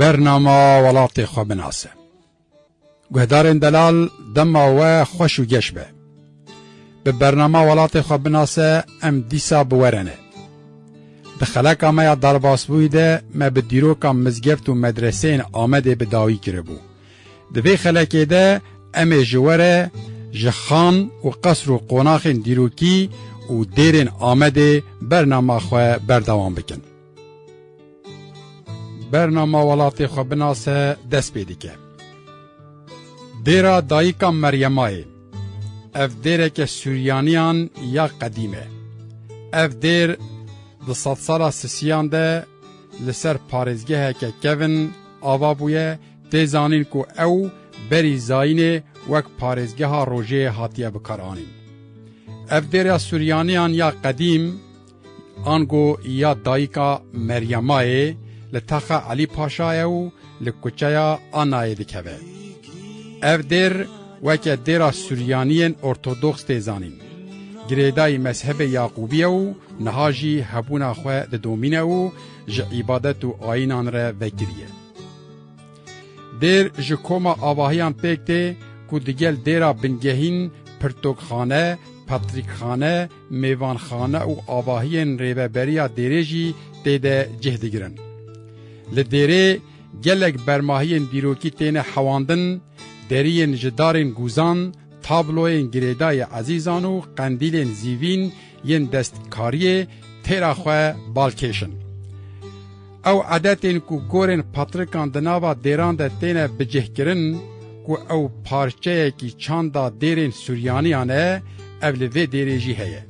برنامه ولات خو بناسه گهدارن دلال دما و خوش و گش به برنامه ولات خو بناسه ام دیسا بورنه دخلک ما درباس بویده ما به دیروکا مزگفت و مدرسین آمده به داوی کرده بو دوی خلکی ده ام جواره جخان و قصر و قناخین دیروکی و دیرین آمده برنامه خو بردوام بکن برنامه ولات خو بناسه دست پیدا که دیرا دایکا مریمای اف دیره که سوریانیان یا قدیمه اف دیر ده صد سالا سسیان ده لسر پارزگه که کون آوا بویه ده زانین که او بری زاینه وک پارزگه ها روژه هاتیه بکارانین اف دیر سوریانیان یا قدیم آنگو یا دایکا مریمای لتخا علی پاشای و لکوچایا آنای دکوه اف دیر وکه دیر سوریانیان ارتودوکس تیزانین گریدای مذهب یعقوبیه و نهاجی هبونا خواه ده دومینه و جه عبادت و آینان را وگریه دیر جه کوما آواهیان پیکته که دیگل دیرا بنگهین پرتوکخانه پاتریکخانه میوانخانه و آواهین ریوبریا دیریجی دیده جهدگرن لدیره گلک برماهین دیروکی تین حواندن درین جدارین گوزان تابلوین گریدای عزیزان و قندیلین زیوین ین دستکاری تیرا خواه بالکیشن او عادتین کو گورین پاترکان دناوا دیران ده تینه بجه کرن کو او پارچه کی چاندا دیرین سوریانیانه اولوی دیریجی هیه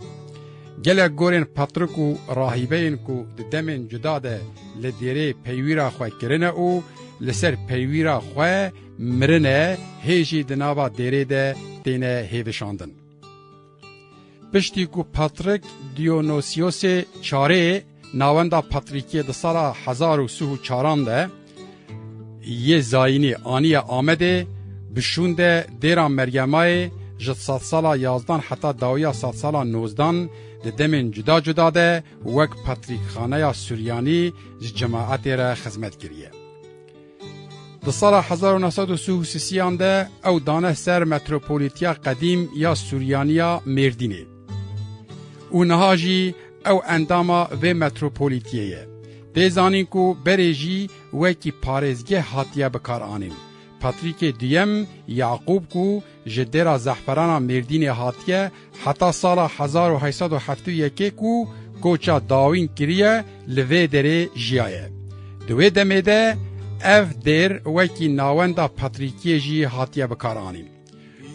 گله گورین پاترکو راهیبین کو دمین جدا ده لدیره پیویرا خواه کرنه او لسر پیویرا خواه مرنه هیجی دناوا دیره ده تینه هیوشاندن پشتی کو پاترک دیونوسیوس چاره ناوندا پاتریکی ده سالا 1034 ده یه زاینی آنی آمده بشونده دیران مریمای جد 100 سالا 11 حتی داویا 100 سالا 19 ده دمین جدا جدا ده وک پاتریک خانه سوریانی جماعت را خدمت کریه ده سال 1933 ده او دانه سر متروپولیتیا قدیم یا سوریانیا مردینه او نهاجی او انداما و متروپولیتیه ده زانین کو بریجی وکی پارزگه هاتیه بکار آنیم پاتریک دیم یعقوب کو جدرا زحفرانا مردین هاتیه حتی سال 1871 کو کوچا داوین کریه لوی دره جیایه دوی دمیده اف دیر وکی ناوندا پاتریکی جی هاتیه بکارانیم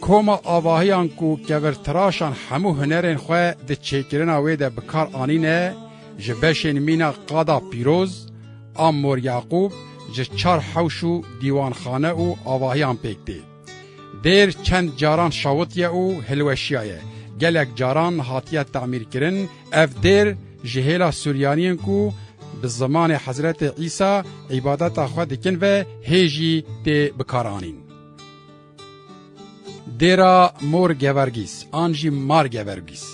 کوما آواهیان کو گورتراشان همو هنرین خواه ده چیکرنا وی ده بکار آنینه جبشن مینا قادا پیروز آمور یعقوب جه 4 حوشو دیوانخانه و آواهیان پیکده دیر چند جاران شاوتیه و هلوشیایه گلک جاران هاتیه تعمیر کرن اف دیر جهیلا سوریانین کو به زمان حضرت عیسی عبادت خود دکن و هیجی ده بکارانین دیرا مور گورگیس آنجی مار گورگیس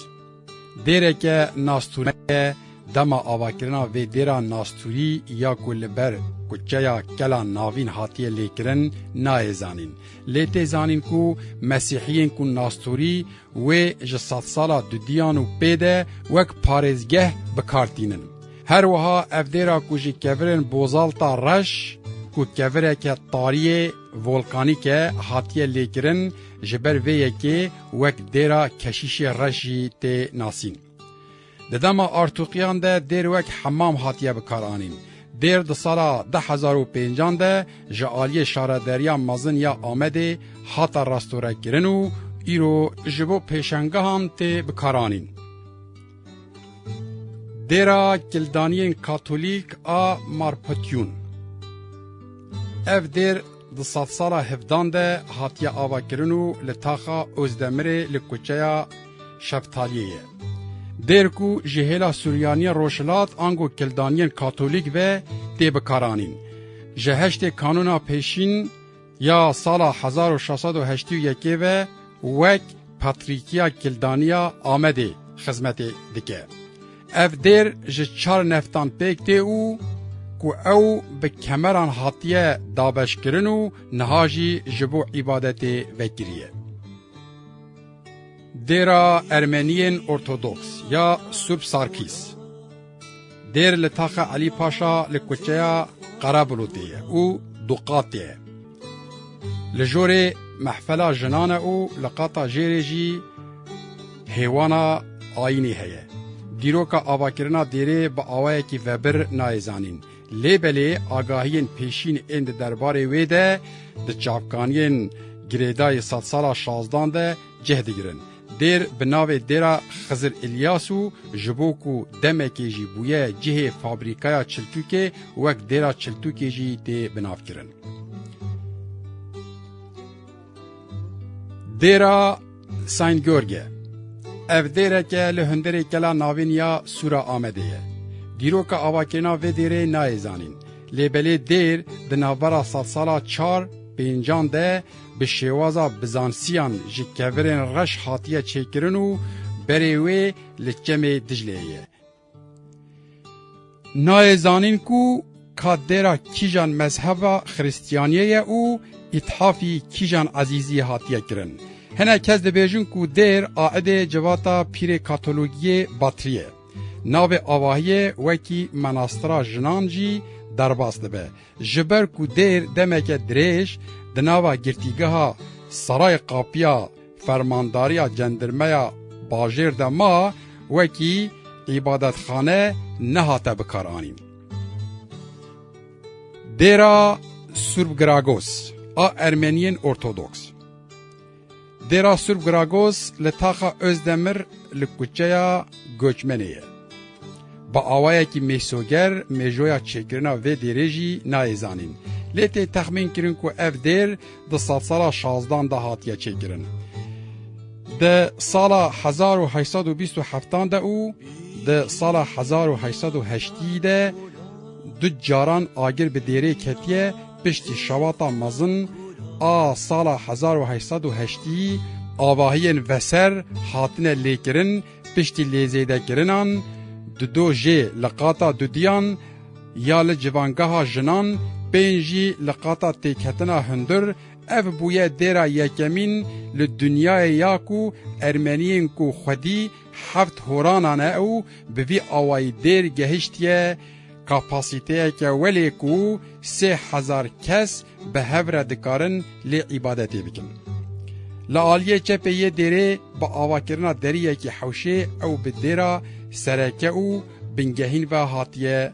دیره که ناستونه دما آواکرنا و دیرا ناستوری یا کلبر کچیا کلا ناوین هاتیه لیکرن نایزانین لیته زانین کو مسیحیین کو ناستوری و جسات سالا دو دیان و پیده وک پارزگه بکارتینن هر وها افدیرا کوجی کورن بوزالتا رش کو کوره که طاریه ولکانیکه هاتیه لیکرن جبر ویه که وک دیرا کشیش رشی ته ناسین ددما ارتوقیان ده دیر وک حمام هاتیه بکارانین دیر ده سالا 1005 ده جعالی شاردریا مازن یا آمده هاتا راستوره کرنو ایرو جبو پیشنگه هم ته بکارانین دیرا کلدانین کاتولیک آ مارپتیون اف دیر ده 100 سالا 17 ده هاتیه آوا کرنو لتاخا ازدمره لکوچیا شفتالیه دیر کو جهیلا سوریانی روشلات آنگو کلدانین کاتولیک و تی بکارانین جهشت کانونا پیشین یا سالا 1681 و وک پاتریکیا کلدانیا آمده خدمت دکه اف دیر ج 4 نفتان پیکته او کو او به کمران هاتیه دابش کرن و نهاجی جبو عبادت وکریه. دیرا ارمنیین ارتودکس یا سورب سارکیس دیر لطاق علی پاشا لکوچیا قرابلوتیه او دوقاتیه. لجور محفلا جنان او لقاطا جیرجی حیوانا آینی هیه. دیروکا آواکرنا دیره با آوائه کی وبر نایزانین. لیبلی آگاهین پیشین اند درباره ویده ده چاپکانین گریدای 100 سالا 16 ده جهد گرن. دیر بناوی دیرا خزر الیاسو جبوکو دمکی جی بویه جه فابریکایا چلتوکه وک دیرا چلتوکه جی تی بناف کرن. دیرا ساین گورگه اف دیره که لهندره کلا ناوین یا سورا آمده دیروکا آواکینا و دیره نایزانین. لیبلی دیر دنابرا 100 سالا 4 پینجان ده به شوازا بزانسیان جکورین رش حاتیه چکرن و بریوی لچم دجلیه. نایزانین کو کادیرا کیجان مذهب خریستیانیه او اتحافی کیجان عزیزی حاتیه کرن. هنه کس ده بیجون کو دیر آعده جواتا پیر کاتولوگیه باتریه. ناو آواهیه وکی مناسترا جنانجی درباس دبه. جبر کو دیر دمک دریش دناوا گرتیگه سرای قاپیا فرمانداریا جندرمیا باجر دما وکی عبادت خانه نهاته بکارانین. دیرا سورب گراگوس آ ارمنیین ارتودکس دیرا سورب گراگوس لطاقا ازدمر لکوچیا گوچمنیه. با آوائه کی میسوگر میجویا چکرنا و دیرجی نایزانین. لیتی تخمین کرن که اف دیر ده 100 سالا 16 ده هاتیه چکرن. ده سالا 1827 ده او ده سالا 1808 ده دو جاران آگر به دیره کتیه پشتی شواتا مزن سالا 1808 آواهین وسر حاتنه لیکرن پشتی لیزیده کرنان دو جه لقاطا دو دیان یا لجوانگاه جنان پنجی لقاطا تکتنا هندر اف بویه دیرا یکمین لدنیای یاکو ارمنیین کو خودی هفت هورانانه او بوی آوائی دیر گهشتیه کپاسیته که ولی کو 3000 کس به هفره دکارن لی عبادتی بکن. لعالیه چپه یه دیره با آواکرنا دریه که حوشه او به دیره سرکه او بنگهین و حاتیه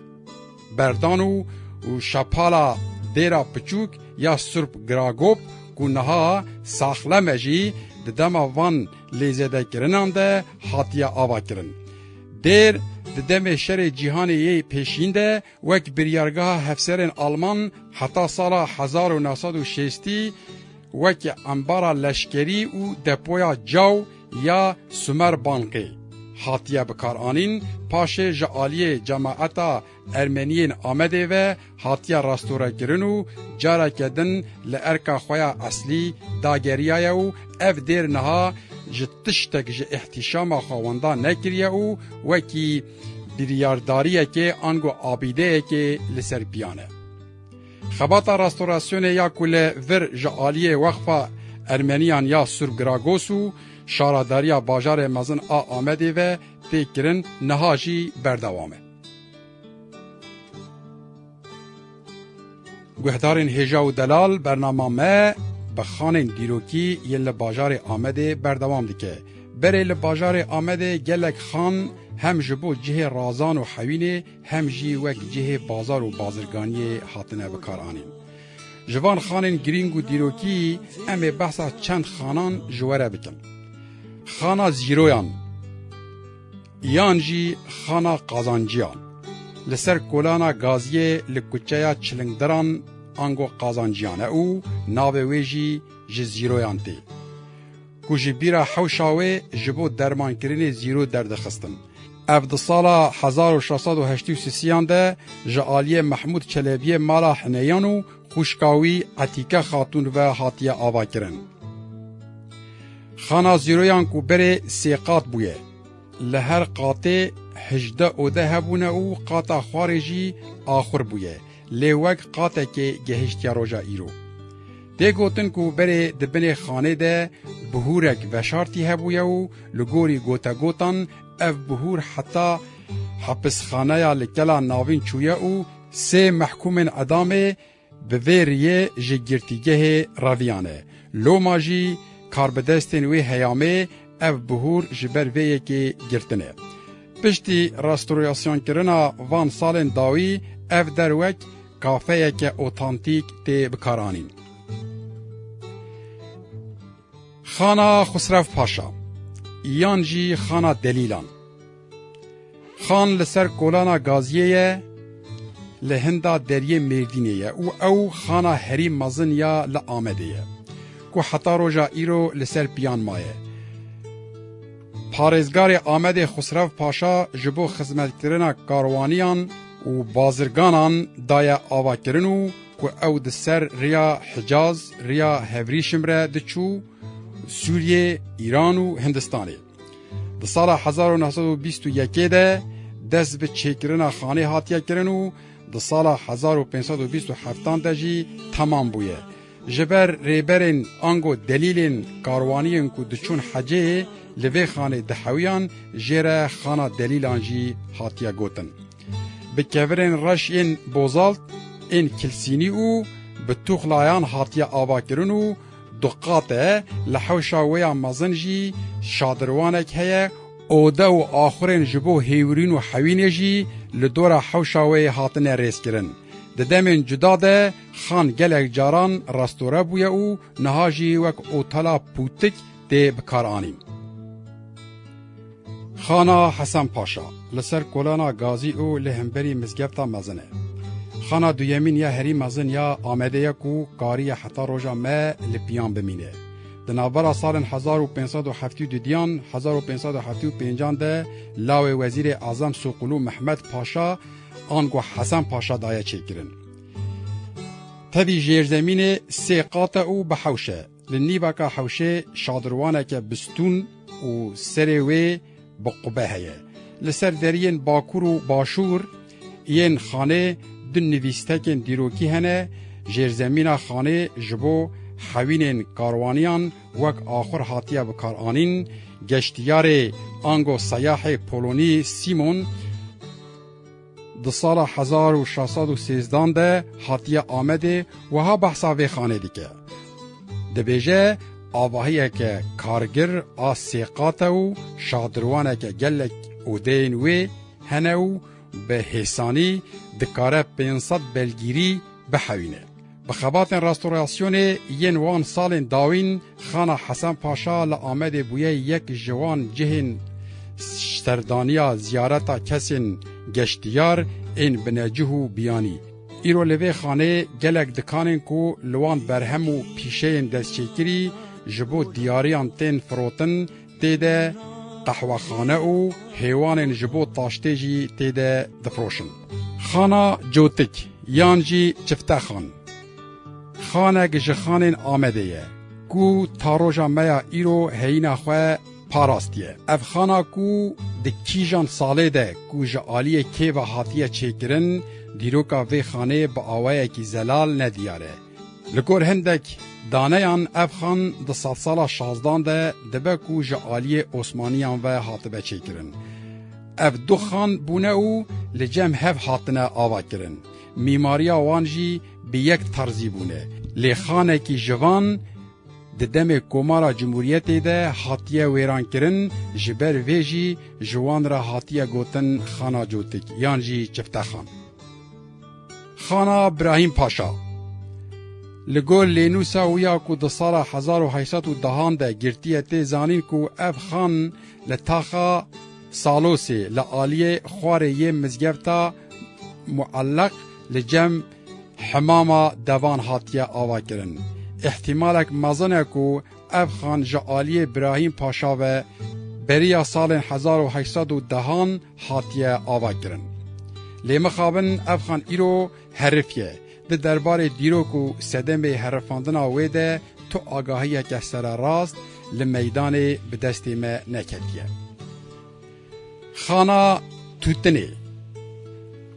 بردانو و شپالا دیره پچوک یا سرب گراگوب کنها ساخله مجی ددما وان لیزده کرنان ده حاتیه آوا کرن. دیر ددم شر جیهانی یه پیشینده وک بریارگاه هفسرین آلمان حتی سال 1960 وک انبارا لشکری و دپویا جو یا سومر بانقی حاتیه بکارانین پاش جعالی جماعتا ارمنیین آمده و حاتیه راستوره کرن و جاره کدن لارکا خویا اصلی داگریه و اف دیر نها جتشتک ج احتشام خواندان نکریه و وکی بریارداریه که آنگو آبیده که لسر بیانه. خباتا راستوراسیون یا کل ور جعالی وقفا ارمنیان یا سورب گراگوسو شاراداریا باجار مزن آمده و تکرن نهاجی بردوامه. گهدارین هجا و دلال برنامه ما بخانین دیروکی یل باجار آمده بردوام دیگه. بره لباجار آمده گلک خان هم جبو جه رازان و حوینه هم جی وک جه بازار و بازرگانی حاطنه بکارانین. جوان خانین گرینگ و دیروکی امی بحثا چند خانان جواره بکن. خانا زیرویان یان جی خانا قازانجیان لسر کولانا گازیه لکوچیا چلنگدران آنگو قازانجیانه او ناویجی جزیرویان تی کوجی بیرا حوشاوه جبو درمان کرین زیرو دردخستن. افد سالا 1683 ده جعالی محمود چلبیه مالا حنیانو خوشکاوی عتیکه خاتون و حاتیه آوا کرن. خانا زیرویان کو بره 3 قات بویه. لهر قاته هجده او ده هبونه او قاتا خارجی آخر بویه لیوک قاتا که گهشتیا روژا ایرو ده گوتن کو بره دبن خانه ده بهورک وشارتی هبویه و لگوری گوتا گوتن اف بهور حتی حبس خانه یا لکلا ناوین چویه او سه محکوم ادامه به ویریه جگرتیگه راویانه لو ماجی کاربدستین وی هیامه اف بهور جبر ویه که گرتنه پشتی راستوریاسیون کرنا وان سالن داوی اف دروک کافه که اوتانتیک تی بکارانین خانا خسرو پاشا یانجی خانا دلیلان خان لسر کولانا گازیه لهندا دریه مردینیه او خانا هری مزن یا لآمدیه کو حتا روژا ایرو لسر پیان مایه پارێزگارê Amedê Xusrev Paşa ji bo xizmetkirina karwanîyan û bazirganan daye avakirin û ku ew di ser rêya Hicaz, rêya Hevrîşim re diçû Sûriye, İran û Hindistanê. Di sala 1921 de dest bi çêkirina xanê hatiye kirin û di sala 1527 de jî temam bûye. Ji ber rêberên ango delîlên karwaniyên ku diçûn heceyê li vê xanê dihewiyan jê re xana delîlan jî hatiye gotin. Bi kevirên reş yên bozalt, yên kilsînî û bi tuxlayan hatiye avakirin û duqate li hewşa wê ya mezin jî şadirwanek heye, ode û axurên ji bo hêwirîn û hewînê jî li dora hewşa wê hatine rêzkirin. Di demên cuda de xan gelek caran restore bûye û niha jî wek otela pûtik tê bikaranîn. Xana Hesen Paşa li ser kolana Gazî û li hemberî mizgefta mezin e. Xana duyemîn ya herî mezin ya Amedê ye ku kariye heta roja me li piyan bimîne. Di navbera salên 1572 1575 de lawê Wezîrê Azam Soqulu Mehmed Paşa an ku Hesen Paşa daye çêkirin. Tevî jêrzemînê sê qate û bi hewşe. Li nîveka hewşê şadirwaneke bistûn û serê wê bi qube heye. Li ser deriyên Bakur û Başûr yên xanê du nivîstekên dîrokî hene, jêrzemîna xanê ji bo hewînên karwaniyan wek axur hatiye bikaranîn, geştiyarê ango seyahê Polonî Simon di sala 1613 de hatiye Amedê wiha behsa vê xanê dike. Dibêje avahiyeke kargir a sêqate û şadirwaneke gelek odeyên wê hene û bi hêsanî dikare 500 belgîrî bihewîne. Bi xebatên restorasyonê yên wan salên dawîn xana Hesen Paşa li Amedê bûye yek ji wan cihên serdaniya ziyareta kesên geştiyar ên binecih û biyanî. Îro li vê xanê gelek dikanên ku li wan berhem û pîşeyên destçêkirî ji bo diyariyan tên firotin tê de qehwexane û hêwanên ji bo taştê jî tê de difroşin. Xana Cotik yan jî Çiftexan xanek ji xanên Amedê ye ku ta roja me ya îro heyîna xwe parastiye. Ev xana ku di kîjan salê de ku ji aliyê kêva hatiye çêkirin, dîroka vê xanê bi awayekî zelal nediyare. Li gor hindek daneyan ev xan di sala 16 de dibe ku ji aliyê Osmaniyan ve hatibe çêkirin. Ev du xan bûne û li cem hev hatine avakirin. Mîmariya wan jî bi yek tarzî bûne. Lê xanekî jivan di demê Komara Cumhuriyetê de hatiye wêrankirin, ji ber vê jî ji wan re hatiye gotin Xana Cotik yan jî Çiftexan. Xana Brahîm Paşa li gor lênûsa wîya ku di sala 1810 de girtiye tê zanîn ku ev xan li taxa Salosê li aliyê xwarê yê mizgefta muelleq li cem hemama devan hatiye avakirin. İhtimalek mezin e ku ev xan ji aliyê Brahîm Paşa ve beriya salên 1810 hatiye avakirin. Lê mixabin ev xan îro herif ye. Di derbarê dîrok û sedemê herifandina wê de tu agahiyeke sererast li meydanê bi destê me neketiye. Xana توتنی.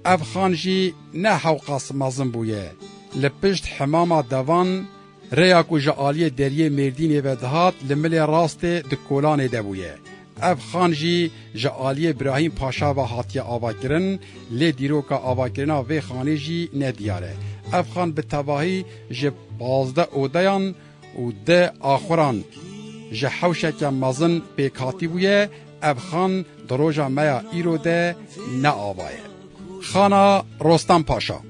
اف خان جی نه حوقاس مازن بویه. لپشت حمام دوان ریا کو جعالی دریه مردین و دهات لمل راست دکولان دبویه. اف خان جی جعالی ابراهیم پاشا و هاتیه آوا کرن لی دیروکا آوا کرنا و خانه جی ندیاره. اف خان به تباهی جه 15 اودیان و ده آخران جه حوشک مازن پیکاتی بویه. اف خان دروجا میا ایرو ده نه آوایه. خانا رستم پاشا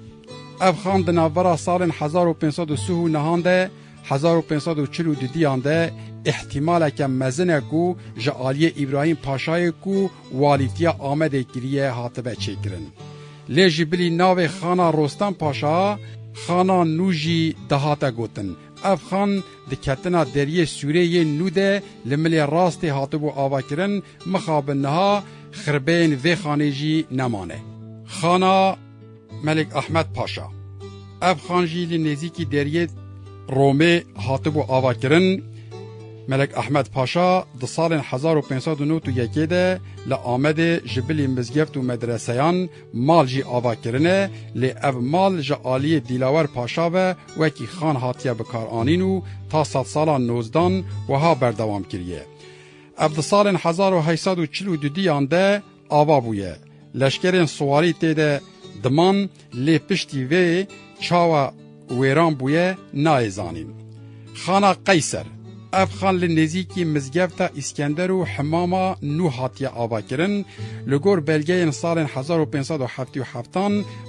اف خان دناورا سال 1530 نهانده 1542 دیانده احتمال که مزنه کو جعالی ابراهیم پاشای کو والیتیا آمده گریه هاتبه چکرن. لیجی بلی ناو خانا رستم پاشا خانا نوجی دهاته گوتن. اف خان دکتنا دریه سوریه نوده لملی راست هاتبو آوا کرن مخابنها خربین و خانه جی نمانه. خانا ملک احمد پاشا اف خان جی لنزیکی دریه رومه هاتبو آوا کرن. ملک احمد پاشا د سال 1591 ده لآمده جبلی مزگفت و مدرسیان مال جی آوا کرنه لی اف مال جعالی دیلاور پاشا و وکی خان هاتیه بکار آنینو تا 100 سالان نوزدان و ها بردوام کریه. اف د سال 1842 دیان ده آوا بویه. لشکرین سواری تیده دمان لی پشتی وی چاوا ویران بویه نایزانین. خانا قیصر اف خان لنزیکی مزگفتا اسکندر و حماما نو هاتیه آوا کرن لگور بلگه سال 1577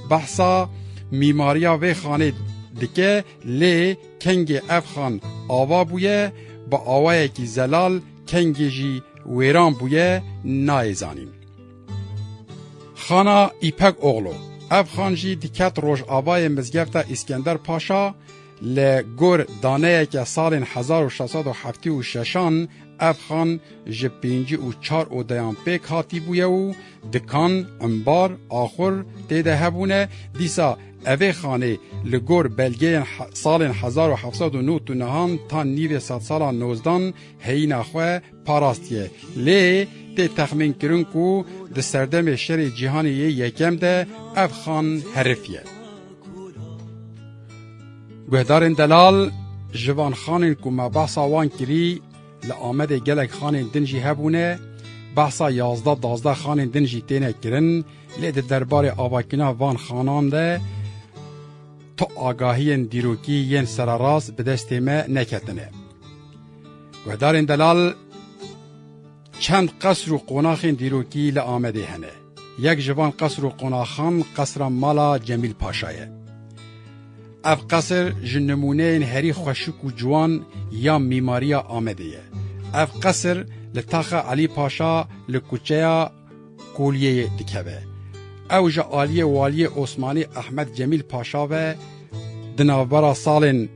بحثا میماریا و خانه دکه لی کنگ اف خان آوا بویه با آوائه کی زلال کنگ جی ویران بویه نایزانین. خانا ایپک اغلو اف خان جی دکت روش آوای مزگفتا اسکندر پاشا لگور دانه که سال 1676 اف خان جپینجی و 4 اودیان پیک هاتی بویه و دکان انبار آخر دیده هبونه دیسا اوه خانه لگور بلگه سال 1709 نهان تا نیو 100 سال نوزدان هینا خواه پاراستیه لی تی تخمین کرن کو ده سردم شر جهانی یکم ده اف خان حرفیه. گهدارن دلال جوان خانن کو ما بحثا وان کری لآمد گلک خانن دنجی هبونه بحثا 11 خانن دنجی تینه کرن لی ده دربار آواکینا وان خانان ده تو آگاهی دیروکی ین سراراز به دست ما نکتنه. گهدارن دلال چند قصر و قناخ دیروکی لآمده هنه. یک جوان قصر و قناخان قصر مالا جمیل پاشایه. اف قصر جنمونه هری خوشک و جوان یا میماریا آمده یه. اف قصر لتاخ علی پاشا لکوچه کولیه دکبه. او جعالی والی عثمانی احمد جمیل پاشا و دنابرا سال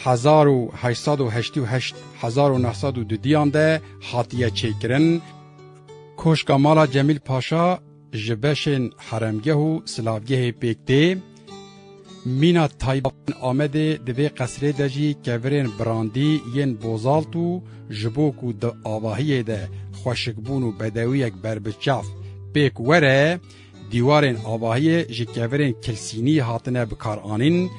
1888 1902 دیانده هاتیه چیکرن. کوشکا مالا جمیل پاشا جبشن حرمگه و سلاوگه پیکته مینا تایبان آمده دوی قصره دجی کورین براندی ین بوزالتو جبوکو ده آواهیه ده خوشکبون و بدویک بربچاف پیک وره دیوارین آواهیه جی کورین کلسینی هاتنه بکار آنین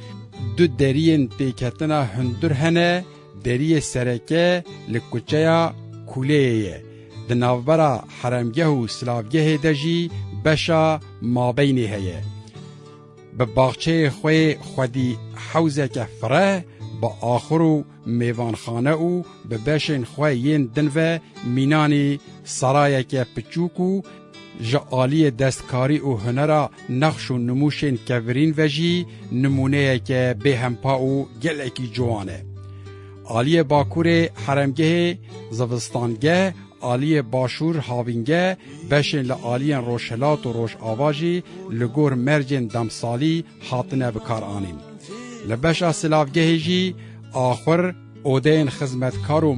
دو درین پیکتنا هندر هنه دری سرکه لکوچه کولیه ده نوبرا حرمگه و سلاوگه دجی بشا مابینه هیه به باغچه خوی خودی حوزه که فره با آخرو میوانخانه او به بشن خوی ین دنوه مینانی سرایه که پچوکو جعالی دستکاری و هنرا نقش و نموشن کورین وجی نمونه که به همپا و گلکی جوانه. آلی باکور حرمگه زوستانگه آلی باشور هاوینگه بشن لآلی روشهلات و روش آواجی لگور مرجن دمسالی حاطنه بکار آنین. لبش سلاوگه جی آخر اودین خزمتکار و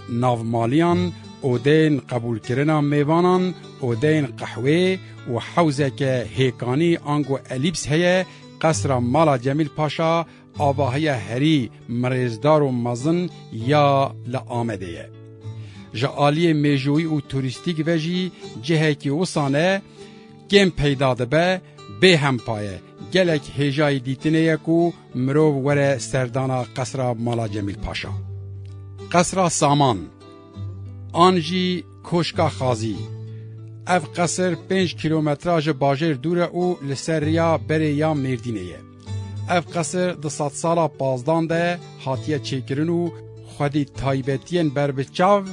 ناومالیان اودین قبول کرنا میوانان اودین قحوه و حوزه که هیکانی آنگو الیپس هیه قصر مالا جمیل پاشا آواهی هری مرزدار و مزن یا لآمده جعالی میجوی و توریستیک وجی جهه کی وسانه گم پیدا دبه به هم پایه گلک هجای دیتنه کو مرو وره سردانا قصر مالا جمیل پاشا. قصر سامان آنجی کوشکا خازی اف قصر 5 کیلومتراژ باجر دوره او لسریا بره یا مردینه. اف قصر 200 سالا پازدان ده هاتیه چیکرن و خودی تایبتین بربچاو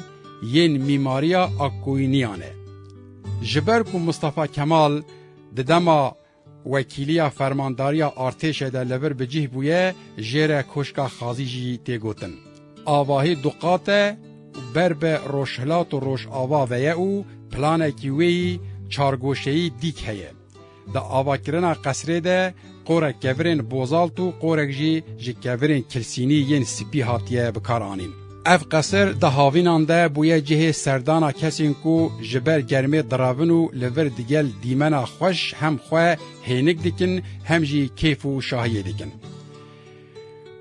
ین میماریا اکوینیانه. جبر کو مصطفی کمال ددما وکیلیا فرمانداریا ارتش ده لور بجه بویه جره کوشکا خازی جی تگوتن. آواهی دقاته برب روشهلات و روش آوا ویه او پلانه کیوی چارگوشهی دیک هیه. دا آواکرنا قصره ده قورک کورین بوزالتو قورک جی کورین کلسینی ین سپی هاتیه بکارانین. اف قصر ده هاوینان ده بویه جه سردانا کسین کو جبر گرمه دراونو لور دیگل دیمنا خوش هم خواه هینک دیکن هم جی کیف و شاهیه دیکن.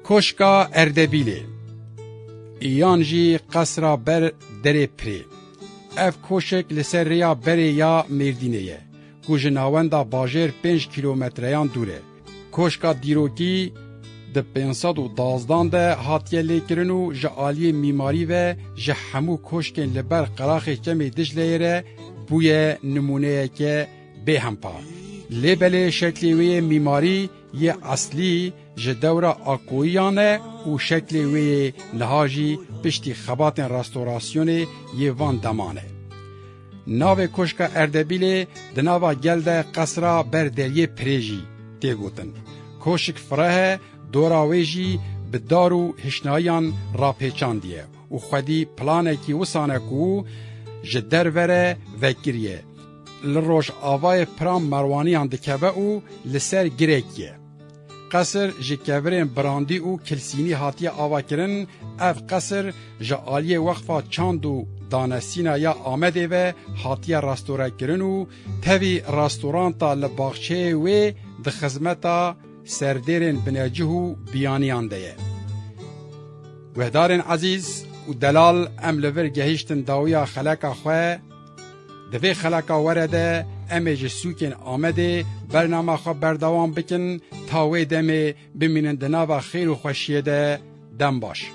کوشکا اردبیلی ایان جی قصرا بر دره پری. اف کوشک لسر ریا بره یا مردینه گوژناوندا باجر 5 کیلومتریان دوره. کوشکا دیروکی ده 512 ده هاتیه لیکرنو جعالی میماری و جه همو کوشکن لبر قراخ کمی دجلیره بوی نمونه که به هم پا. لیبل شکلیوی میماری یه اصلی جدورا آکویانه و شکلیوی نهاجی پشتی خبات راستوراسیون یه وان دمانه. ناو کوشکا اردبیل دناوا گلده قصرا بر دریه پریجی تیگوتن. کوشک فراه دوراویجی به دارو هشنایان را پیچاندیه و خودی پلانه کی وسانه کو جدر وره وکریه. لروش آوای پرام مروانیان دکوه او لسر گریکیه. قصر جکورین براندی او کلسینی هاتیه آوا کرن اف قصر جعالی وقفا چاندو دانسینا یا آمده و هاتیه راستوره کرن و تاوی راستورانتا لباخچه و ده خزمتا سردیرین بناجهو بیانیان ده. وهدارین عزیز و دلال ام لور گهیشتن داویا خلقا خواه دوی خلقا ورده امیج سوکن آمده برنامه خواه بردوام بکن تاوی دمه بمینن دناوا خیر و خوشیه ده دم باش.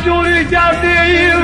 جوری دردی